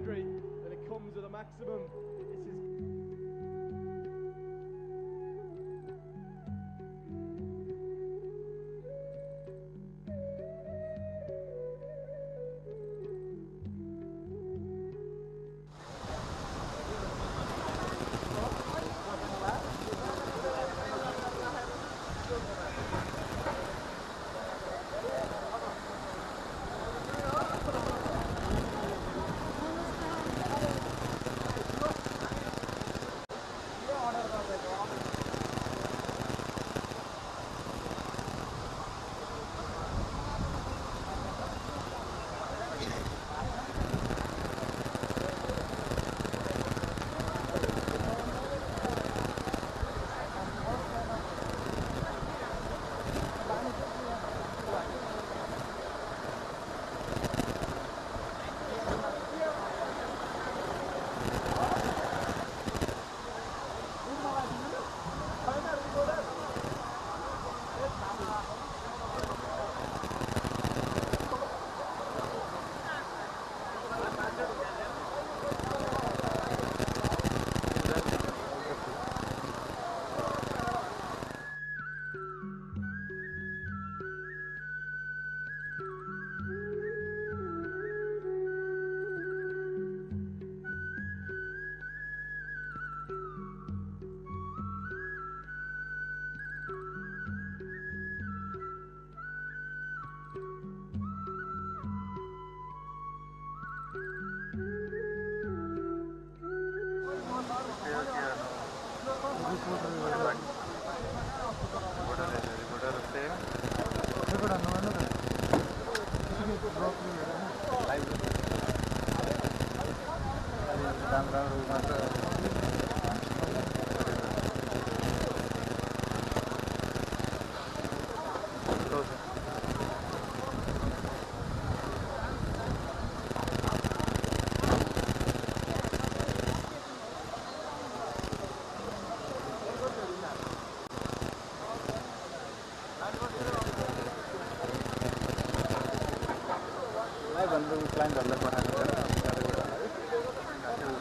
boundary and it comes with a maximum.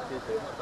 This is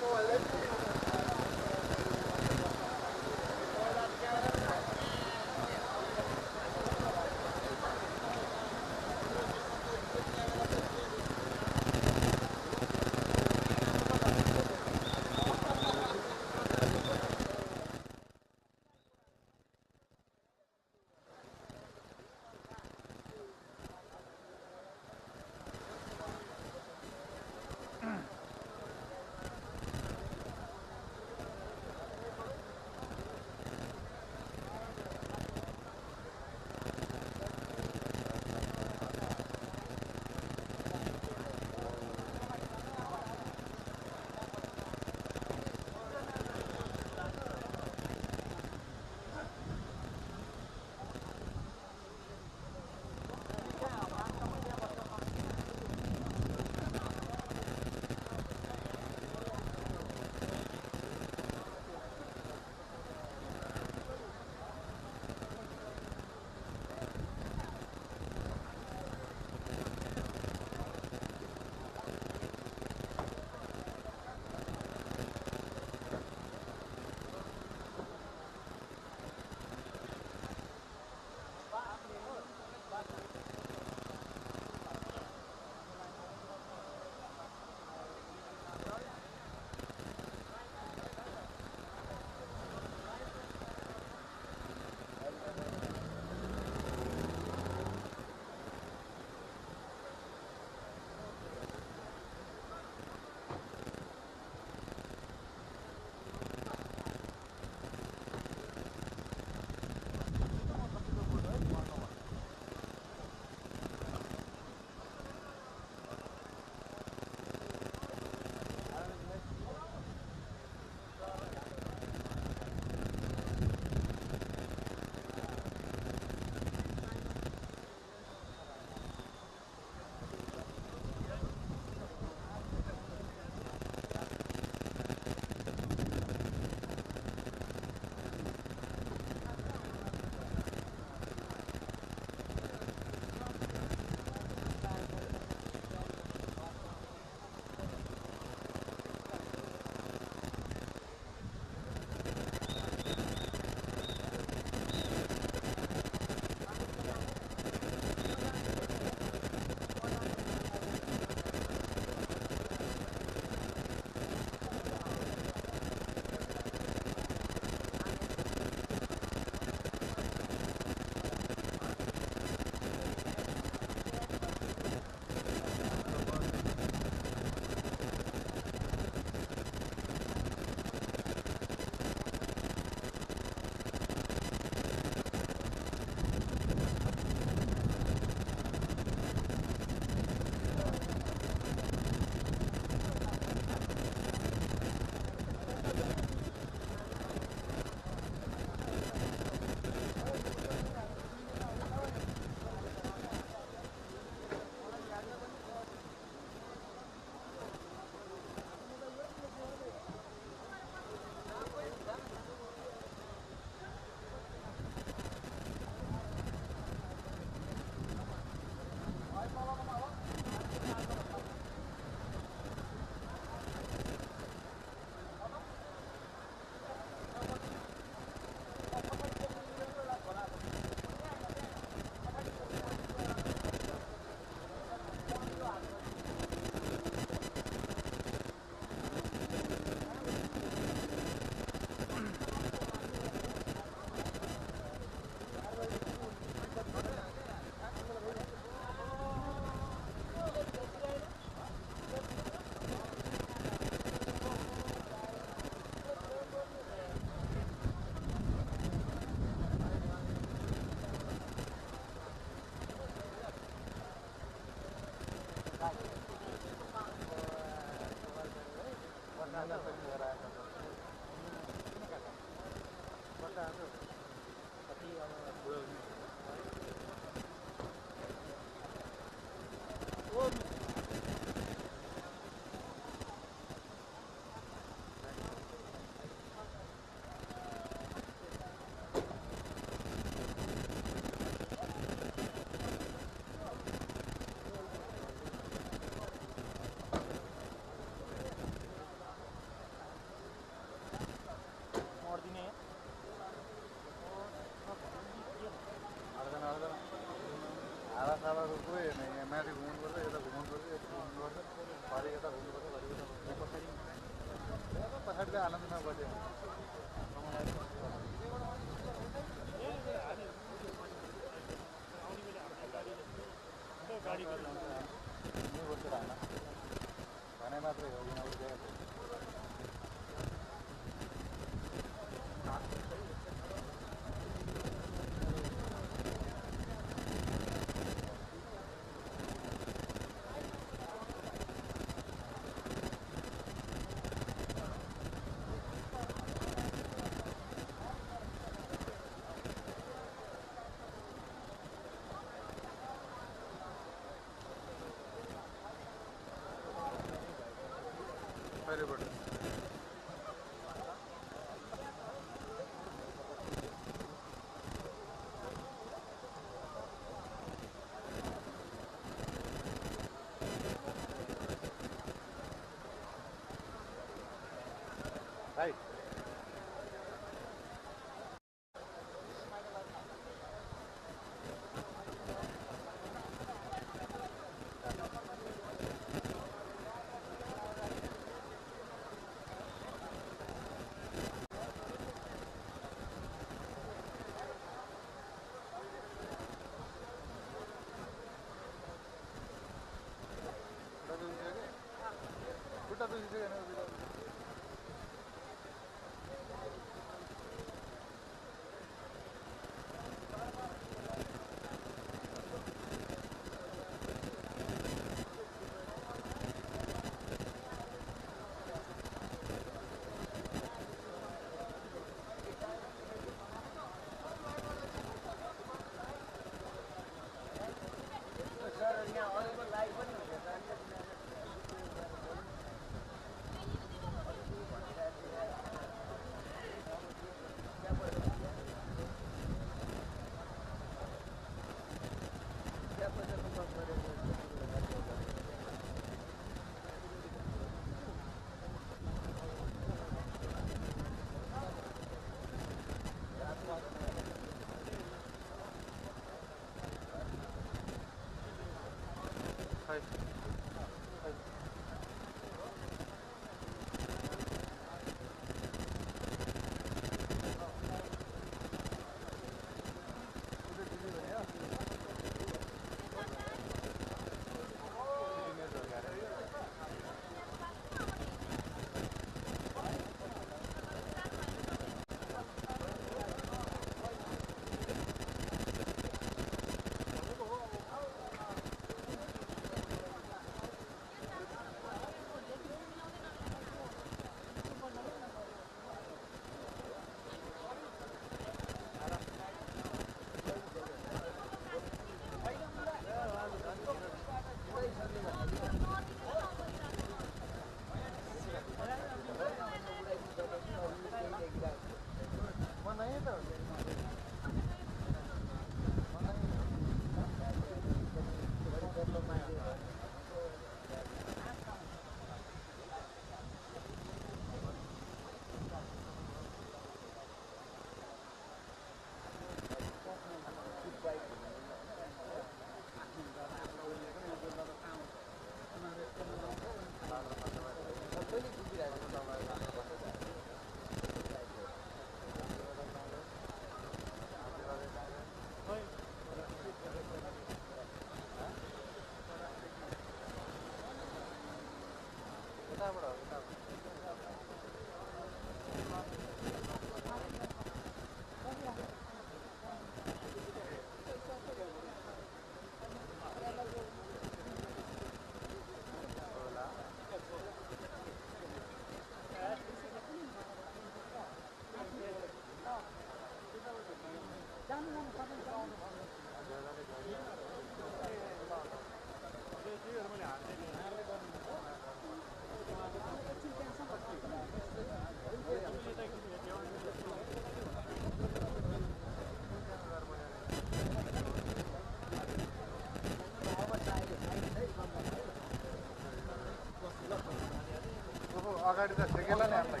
अगाडि त ठेकेला नि हामीलाई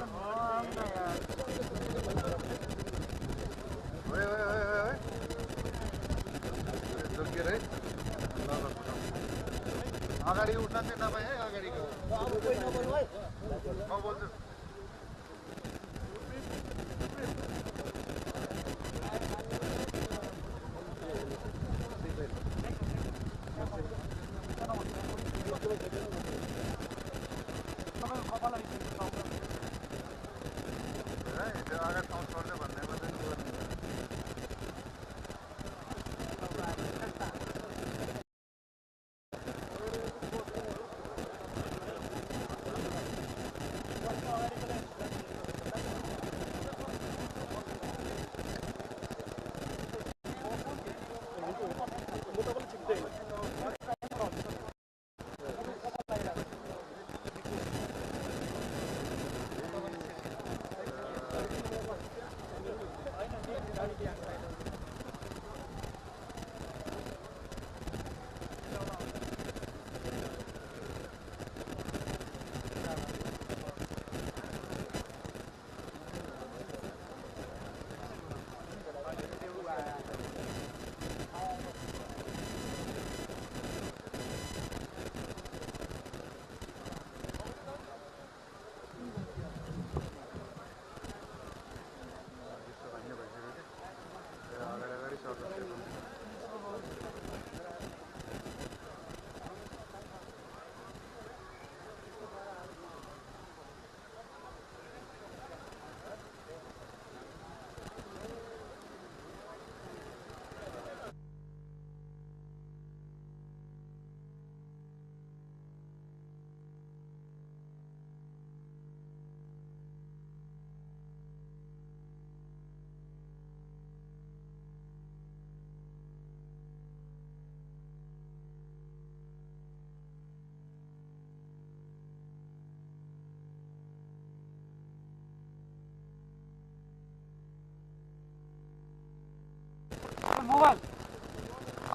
ओए ओए ओए ओए जोगिएर है अगाडि उठ्न चाहिँ तपाईँ है अगाडिको म बोल्छु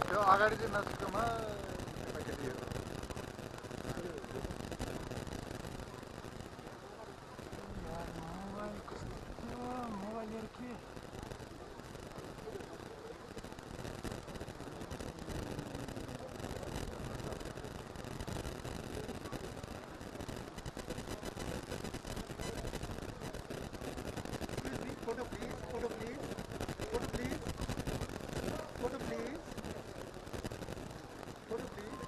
त्यो अगाडि चाहिँ नजिकमा केटाकेटीहरू Photo please, photo please, photo please, photo please, photo please.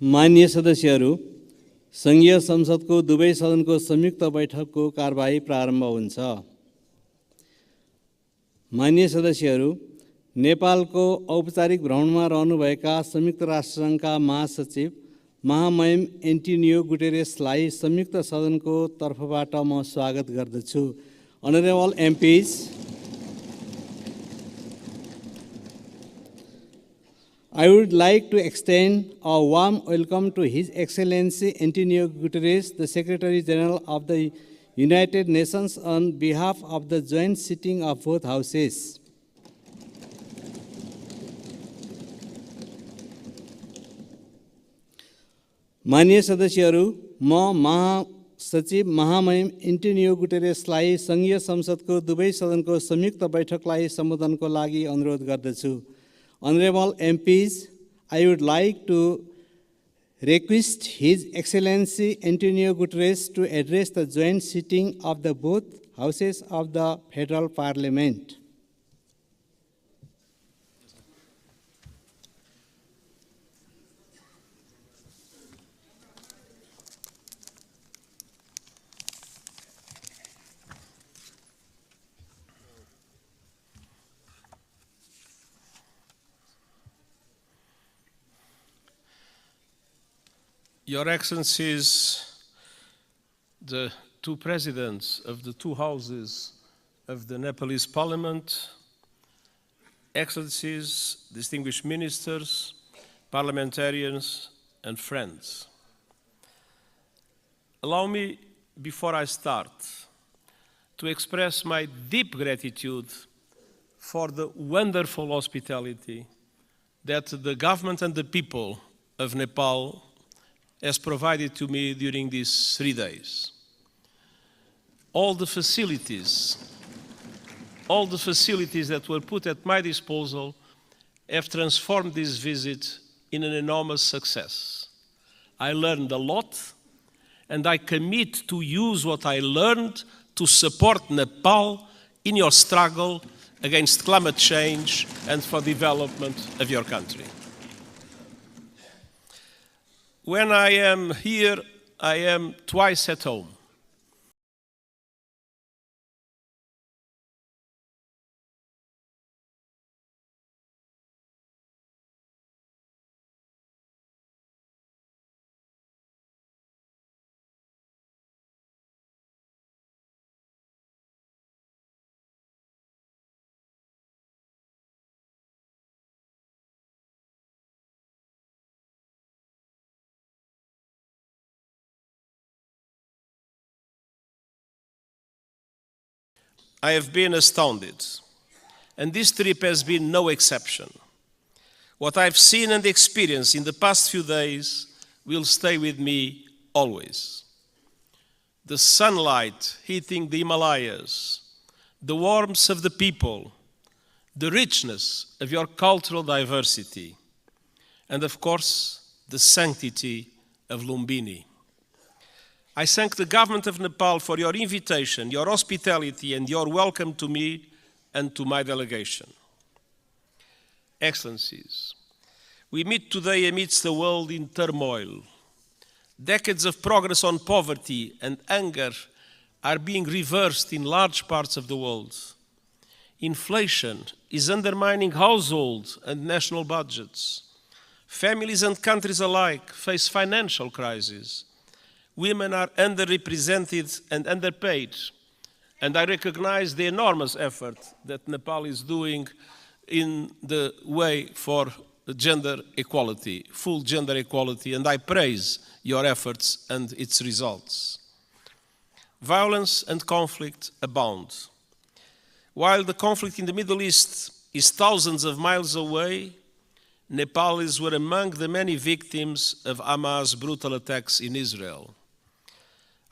माननीय सदस्यहरू, सङ्घीय संसदको दुवै सदनको संयुक्त बैठकको कारबाही प्रारम्भ हुन्छ। माननीय सदस्यहरू, नेपालको औपचारिक भ्रमणमा रहनुभएका संयुक्त राष्ट्रसङ्घका महासचिव महामहिम एन्टोनियो गुटेरेसलाई संयुक्त सदनको तर्फबाट म स्वागत गर्दछु। Honorable MPs, I would like to extend a warm welcome to His Excellency Antonio Guterres, the Secretary General of the United Nations, on behalf of the joint sitting of both houses. माननीय सदस्यहरू, म महासचिव महामहिम Antonio गुटेरेसलाई सङ्घीय संसदको दुवै सदनको संयुक्त बैठकलाई सम्बोधनको लागि अनुरोध गर्दछु। Honorable MPs, I would like to request His Excellency Antonio Guterres to address the joint sitting of the both houses of the Federal Parliament. Your Excellencies, the two presidents of the two houses of the Nepalese Parliament, Excellencies, distinguished ministers, parliamentarians, and friends. Allow me, before I start, to express my deep gratitude for the wonderful hospitality that the government and the people of Nepal has provided to me during these 3 days. All the facilities that were put at my disposal have transformed this visit in an enormous success. I learned a lot, and I commit to use what I learned to support Nepal in your struggle against climate change and for development of your country. When I am here, I am twice at home. I have been astounded, and this trip has been no exception. What I've seen and experienced in the past few days will stay with me always. The sunlight hitting the Himalayas, the warmth of the people, the richness of your cultural diversity, and of course, the sanctity of Lumbini. I thank the government of Nepal for your invitation, your hospitality, and your welcome to me and to my delegation. Excellencies, we meet today amidst a world in turmoil. Decades of progress on poverty and hunger are being reversed in large parts of the world. Inflation is undermining household and national budgets. Families and countries alike face financial crises. Women are underrepresented and underpaid, and I recognize the enormous effort that Nepal is doing in the way for gender equality, full gender equality, and I praise your efforts and its results. Violence and conflict abound. While the conflict in the Middle East is thousands of miles away, Nepalis were among the many victims of Hamas' brutal attacks in Israel.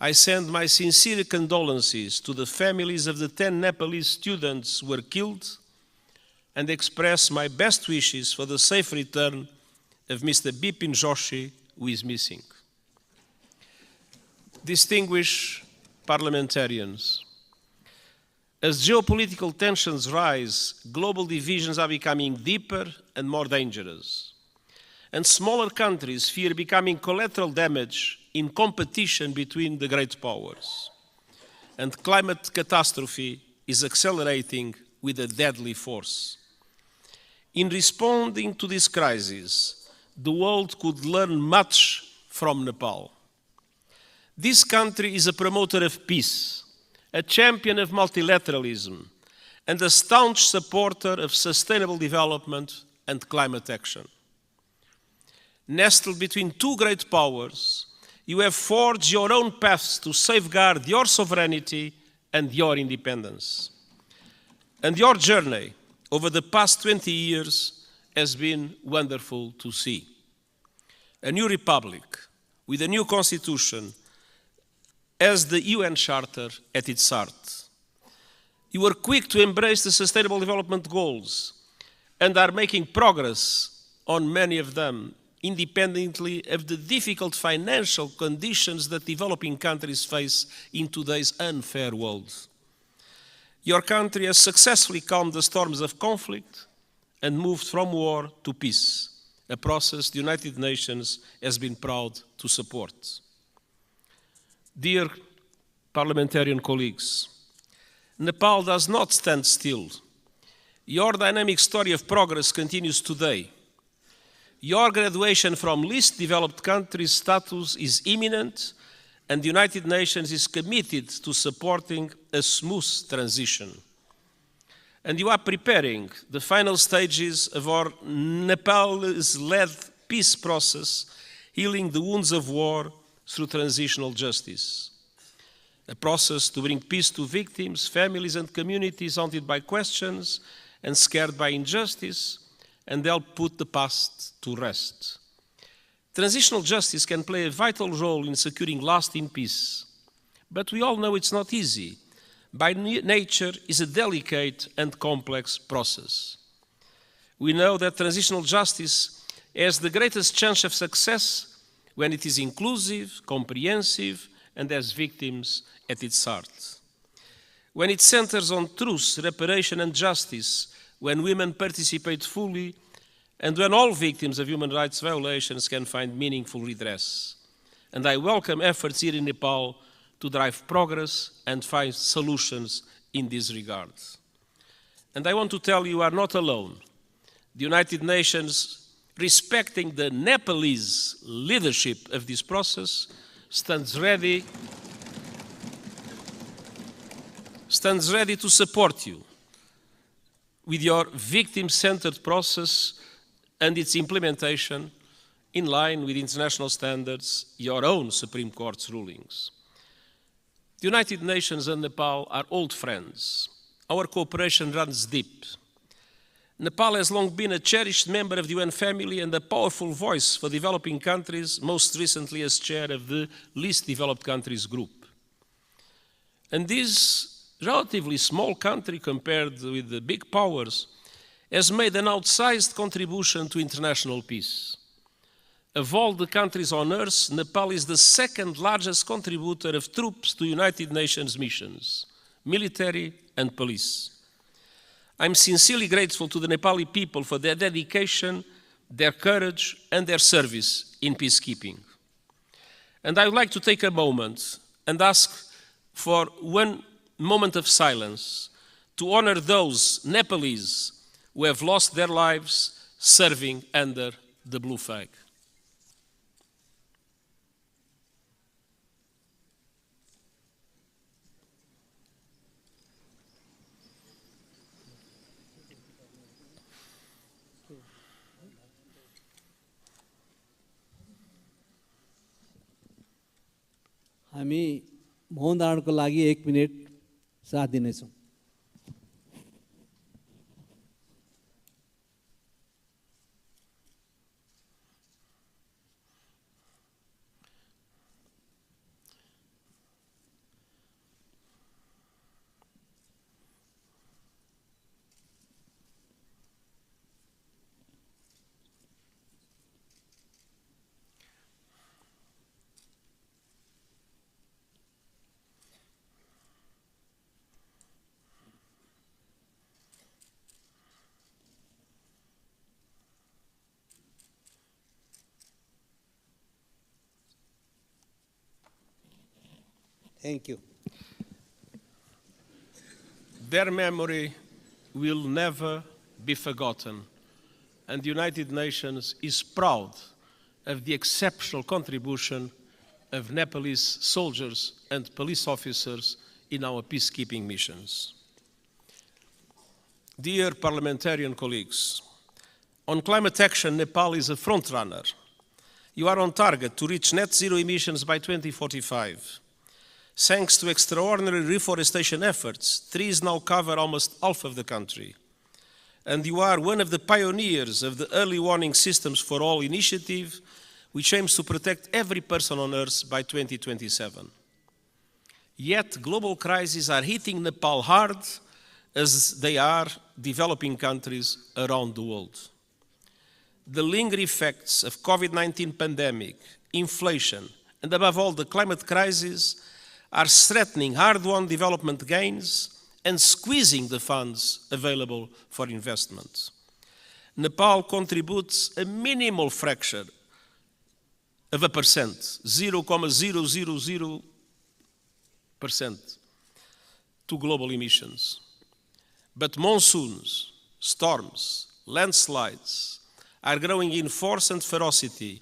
I send my sincere condolences to the families of the 10 Nepalese students who were killed and express my best wishes for the safe return of Mr. Bipin Joshi, who is missing. Distinguished parliamentarians, As geopolitical tensions rise, global divisions are becoming deeper and more dangerous. And smaller countries fear becoming collateral damage in competition between the great powers. And climate catastrophe is accelerating with a deadly force. In responding to this crisis, the world could learn much from Nepal. This country is a promoter of peace, a champion of multilateralism, and a staunch supporter of sustainable development and climate action. Nestled between two great powers, you have forged your own paths to safeguard your sovereignty and your independence. And your journey over the past 20 years has been wonderful to see. A new republic with a new constitution has the UN Charter at its heart. You were quick to embrace the Sustainable Development Goals and are making progress on many of them, independently of the difficult financial conditions that developing countries face in today's unfair world. Your country has successfully calmed the storms of conflict and moved from war to peace, a process the United Nations has been proud to support. Dear parliamentarian colleagues, Nepal does not stand still. Your dynamic story of progress continues today. Your graduation from least developed countries status is imminent, and the United Nations is committed to supporting a smooth transition. And you are preparing the final stages of our Nepalese-led peace process, healing the wounds of war through transitional justice. A process to bring peace to victims, families and communities haunted by questions and scared by injustice, and help put the past to rest. Transitional justice can play a vital role in securing lasting peace, but we all know it's not easy. By nature, it's a delicate and complex process. We know that transitional justice has the greatest chance of success when it is inclusive, comprehensive, and has victims at its heart. When it centers on truth, reparation, and justice, when women participate fully, and when all victims of human rights violations can find meaningful redress. And I welcome efforts here in Nepal to drive progress and find solutions in this regard. And I want to tell you are not alone. The United Nations, respecting the Nepalese leadership of this process, stands ready to support you with your victim-centered process and its implementation in line with international standards, your own Supreme Court's rulings. The United Nations and Nepal are old friends. Our cooperation runs deep. Nepal has long been a cherished member of the UN family and a powerful voice for developing countries, most recently as chair of the Least Developed Countries Group. And this relatively small country compared with the big powers has made an outsized contribution to international peace. Of all the countries on earth, Nepal is the second largest contributor of troops to United Nations missions, military and police. I'm sincerely grateful to the Nepali people for their dedication, their courage, and their service in peacekeeping. And I would like to take a moment and ask for one moment of silence to honor those Nepalese who have lost their lives serving under the blue flag. हामी मौन धारणको लागि 1 minute साथ दिनेछौँ। Thank you. Their memory will never be forgotten, and the United Nations is proud of the exceptional contribution of Nepalese soldiers and police officers in our peacekeeping missions. Dear parliamentarian colleagues, on climate action, Nepal is a frontrunner. You are on target to reach net zero emissions by 2045. Thanks to extraordinary reforestation efforts, trees now cover almost half of the country. And you are one of the pioneers of the Early Warning Systems for All initiative, which aims to protect every person on Earth by 2027. Yet global crises are hitting Nepal hard, as they are developing countries around the world. The lingering effects of COVID-19 pandemic, inflation, and above all the climate crisis are threatening hard-won development gains and squeezing the funds available for investment. Nepal contributes a minimal fraction of a percent, 0.000%, to global emissions. But monsoons, storms, landslides are growing in force and ferocity,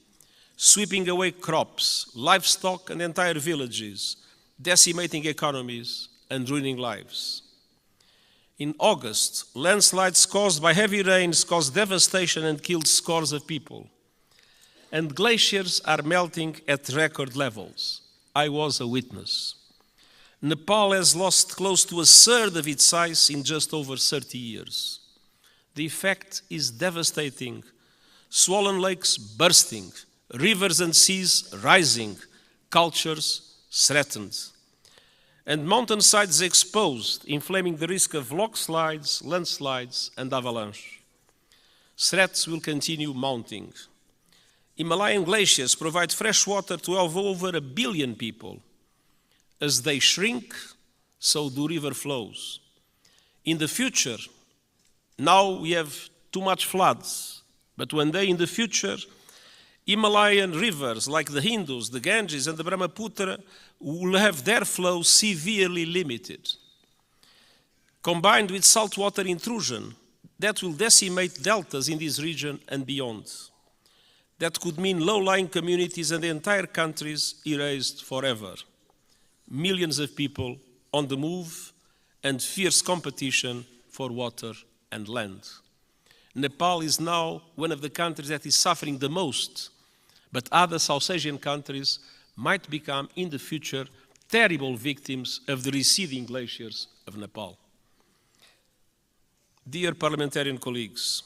sweeping away crops, livestock, and entire villages, decimating economies and ruining lives. In August, landslides caused by heavy rains caused devastation and killed scores of people. And glaciers are melting at record levels. I was a witness. Nepal has lost close to a third of its size in just over 30 years. The effect is devastating. Swollen lakes bursting, rivers and seas rising, cultures threatened, and mountainsides exposed, inflaming the risk of landslides, and avalanche. Threats will continue mounting. Himalayan glaciers provide fresh water to over 1 billion people. As they shrink, so do river flows. In the future, now we have too much floods, but one day in the future, Himalayan rivers like the Indus, the Ganges, and the Brahmaputra will have their flow severely limited. Combined with saltwater intrusion, that will decimate deltas in this region and beyond. That could mean low-lying communities and entire countries erased forever. Millions of people on the move and fierce competition for water and land. Nepal is now one of the countries that is suffering the most, but other South Asian countries might become in the future terrible victims of the receding glaciers of Nepal. Dear parliamentarian colleagues,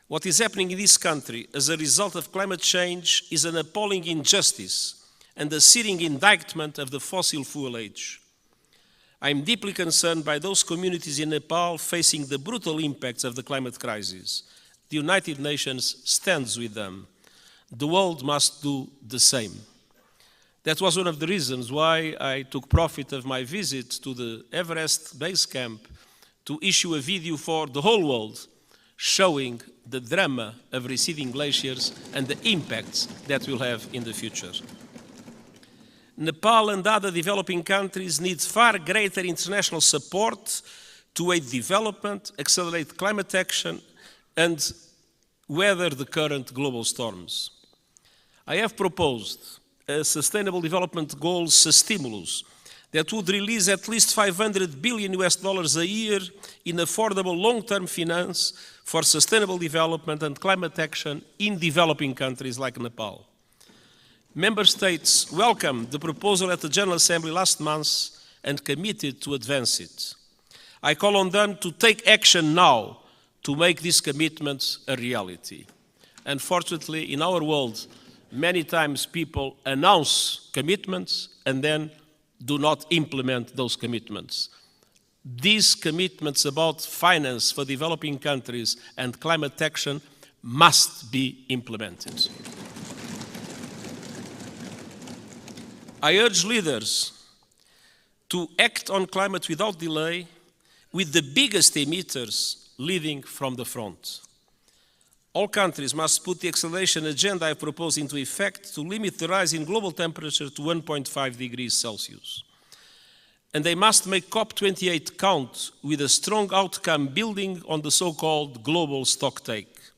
what is happening in this country as a result of climate change is an appalling injustice and a searing indictment of the fossil fuel age. I am deeply concerned by those communities in Nepal facing the brutal impacts of the climate crisis. The United Nations stands with them. The world must do the same. That was one of the reasons why I took profit of my visit to the Everest base camp to issue a video for the whole world showing the drama of receding glaciers and the impacts that will have in the future. Nepal and other developing countries need far greater international support to aid development, accelerate climate action, and weather the current global storms. I have proposed a Sustainable Development Goals stimulus that would release at least $500 billion a year in affordable long-term finance for sustainable development and climate action in developing countries like Nepal. Member States welcomed the proposal at the General Assembly last month and committed to advance it. I call on them to take action now to make these commitments a reality. Unfortunately, in our world, many times people announce commitments and then do not implement those commitments. These commitments about finance for developing countries and climate action must be implemented. I urge leaders to act on climate without delay, with the biggest emitters leading from the front. All countries must put the acceleration agenda I propose into effect to limit the rise in global temperature to 1.5 degrees Celsius. And they must make COP28 count with a strong outcome building on the so-called global stocktake.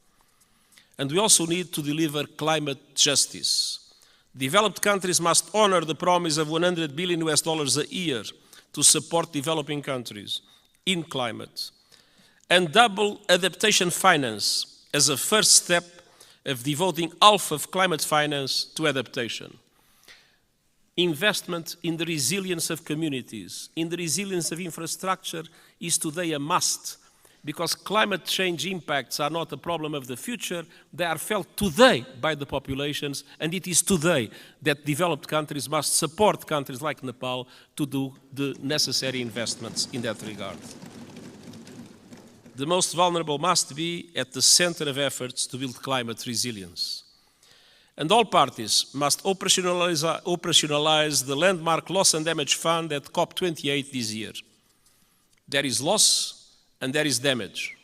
And we also need to deliver climate justice. Developed countries must honor the promise of $100 billion a year to support developing countries in climate, and double adaptation finance as a first step of devoting half of climate finance to adaptation. Investment in the resilience of communities, in the resilience of infrastructure is today a must, because climate change impacts are not a problem of the future, they are felt today by the populations, and it is today that developed countries must support countries like Nepal to do the necessary investments in that regard. The most vulnerable must be at the center of efforts to build climate resilience. And all parties must operationalize the landmark loss and damage fund at COP28 this year. There is loss and there is damage.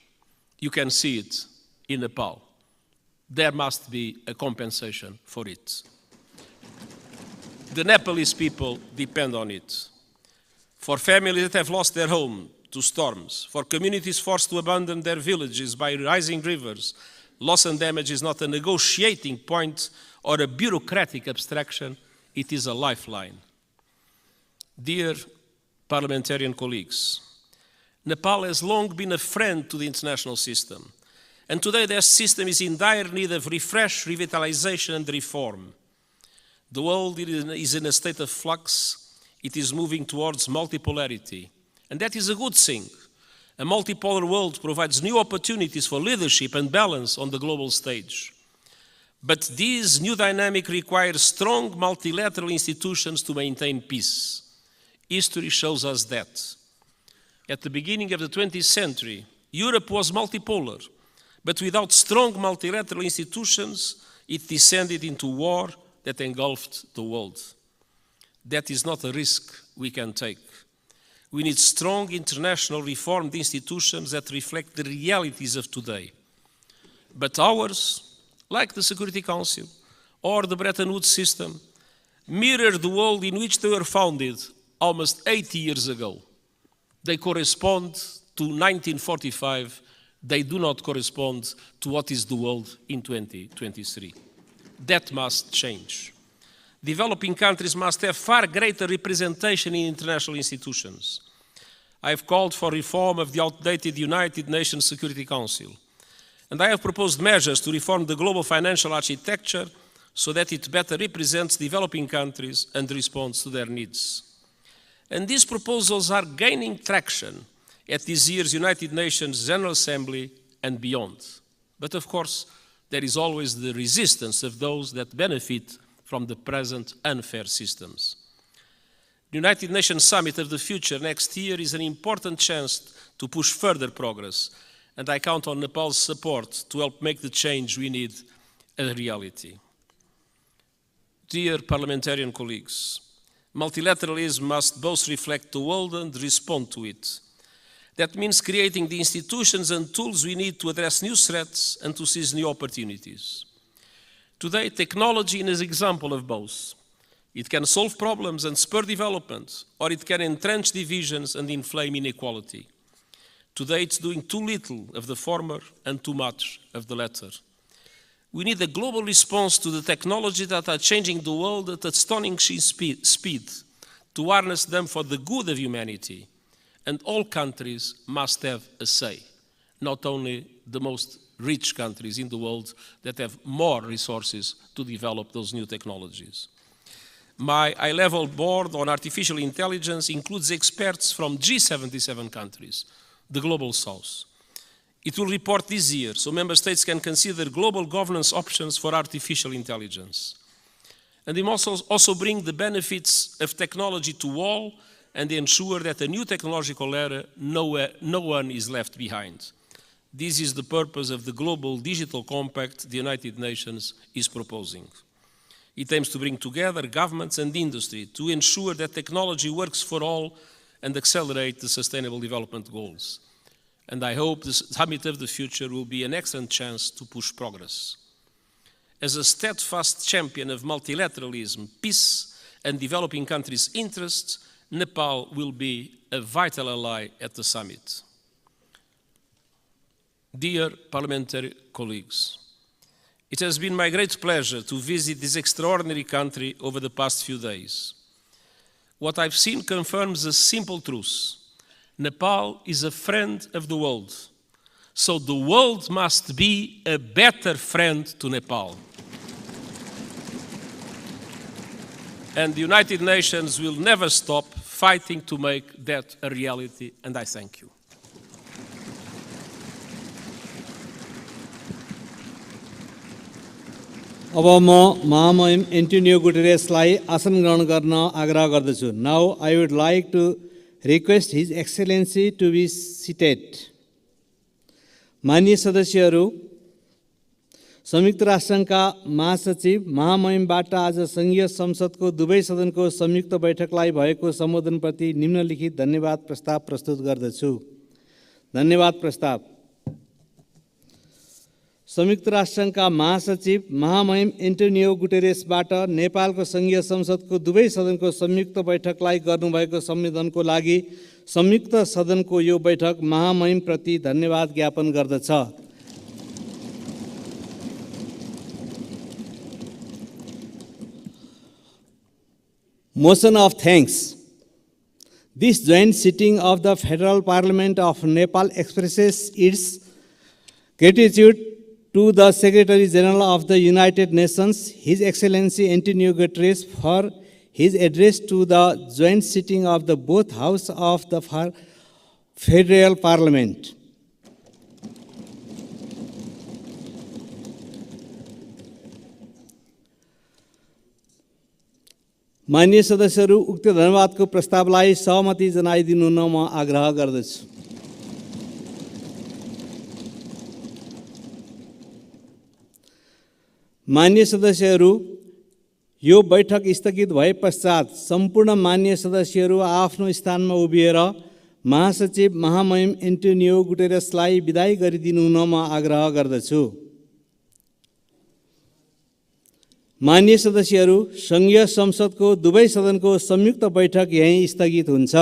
You can see it in Nepal. There must be a compensation for it. The Nepalese people depend on it. For families that have lost their home to storms, for communities forced to abandon their villages by rising rivers, loss and damage is not a negotiating point or a bureaucratic abstraction, it is a lifeline. Dear parliamentarian colleagues, Nepal has long been a friend to the international system, and today their system is in dire need of refresh, revitalization and reform. The world is in a state of flux, it is moving towards multipolarity, and that is a good thing. A multipolar world provides new opportunities for leadership and balance on the global stage. But this new dynamic requires strong multilateral institutions to maintain peace. History shows us that. At the beginning of the 20th century, Europe was multipolar, but without strong multilateral institutions, it descended into war that engulfed the world. That is not a risk we can take. We need strong international reformed institutions that reflect the realities of today. But ours, like the Security Council or the Bretton Woods system, mirror the world in which they were founded almost 80 years ago. They correspond to 1945. They do not correspond to what is the world in 2023. That must change. Developing countries must have far greater representation in international institutions. I have called for reform of the outdated United Nations Security Council, and I have proposed measures to reform the global financial architecture so that it better represents developing countries and responds to their needs. And these proposals are gaining traction at this year's United Nations General Assembly and beyond. But of course, there is always the resistance of those that benefit from the present unfair systems. The United Nations Summit of the Future next year is an important chance to push further progress, and I count on Nepal's support to help make the change we need a reality. Dear parliamentarian colleagues, multilateralism must both reflect the world and respond to it. That means creating the institutions and tools we need to address new threats and to seize new opportunities. Today, technology is an example of both. It can solve problems and spur development, or it can entrench divisions and inflame inequality. Today, it's doing too little of the former and too much of the latter. We need a global response to the technologies that are changing the world at astonishing speed, to harness them for the good of humanity. And all countries must have a say, not only the most rich countries in the world that have more resources to develop those new technologies. My high-level board on artificial intelligence includes experts from G77 countries, the Global South. It will report this year, so member states can consider global governance options for artificial intelligence. And it must also bring the benefits of technology to all and ensure that a new technological era, no one is left behind. This is the purpose of the Global Digital Compact the United Nations is proposing. It aims to bring together governments and industry to ensure that technology works for all and accelerate the Sustainable Development Goals. And I hope the Summit of the Future will be an excellent chance to push progress. As a steadfast champion of multilateralism, peace, and developing countries' interests, Nepal will be a vital ally at the summit. Dear parliamentary colleagues, it has been my great pleasure to visit this extraordinary country over the past few days. What I've seen confirms a simple truth. Nepal is a friend of the world, so the world must be a better friend to Nepal. And the United Nations will never stop fighting to make that a reality, and I thank you. अब म महामहिम Antonio गुटेरेसलाई आसन ग्रहण गर्न आग्रह गर्दछु. Now I would like to request his excellency to be seated. माननीय सदस्यहरू, संयुक्त राष्ट्रसङ्घका महासचिव महामहिमबाट आज सङ्घीय संसदको दुवै सदनको संयुक्त बैठकलाई भएको सम्बोधनप्रति निम्नलिखित धन्यवाद प्रस्ताव प्रस्तुत गर्दछु. धन्यवाद प्रस्ताव. संयुक्त राष्ट्रसङ्घका महासचिव महामहिम एन्टोनियो गुटेरेसबाट नेपालको सङ्घीय संसदको दुवै सदनको संयुक्त बैठकलाई गर्नुभएको सम्बोधनको लागि संयुक्त सदनको यो बैठक महामहिमप्रति धन्यवाद ज्ञापन गर्दछ. Motion of thanks. This joint sitting of the Federal Parliament of Nepal expresses its gratitude to the Secretary General of the United Nations, His Excellency Antonio Guterres, for his address to the joint sitting of the both Houses of the Federal Parliament. माननीय सदस्यहरू, उक्त धन्यवादको प्रस्तावलाई सहमति जनाइदिनु हुन म आग्रह गर्दछु. माननीय सदस्यहरू, यो बैठक स्थगित भए पश्चात सम्पूर्ण माननीय सदस्यहरू आफ्नो स्थानमा उभिएर महासचिव महामहिम एन्टोनियो गुटेरेसलाई बिदाई गरिदिनु हुन म आग्रह गर्दछु. माननीय सदस्यहरू, सङ्घीय संसदको दुवै सदनको संयुक्त बैठक यहीँ स्थगित हुन्छ.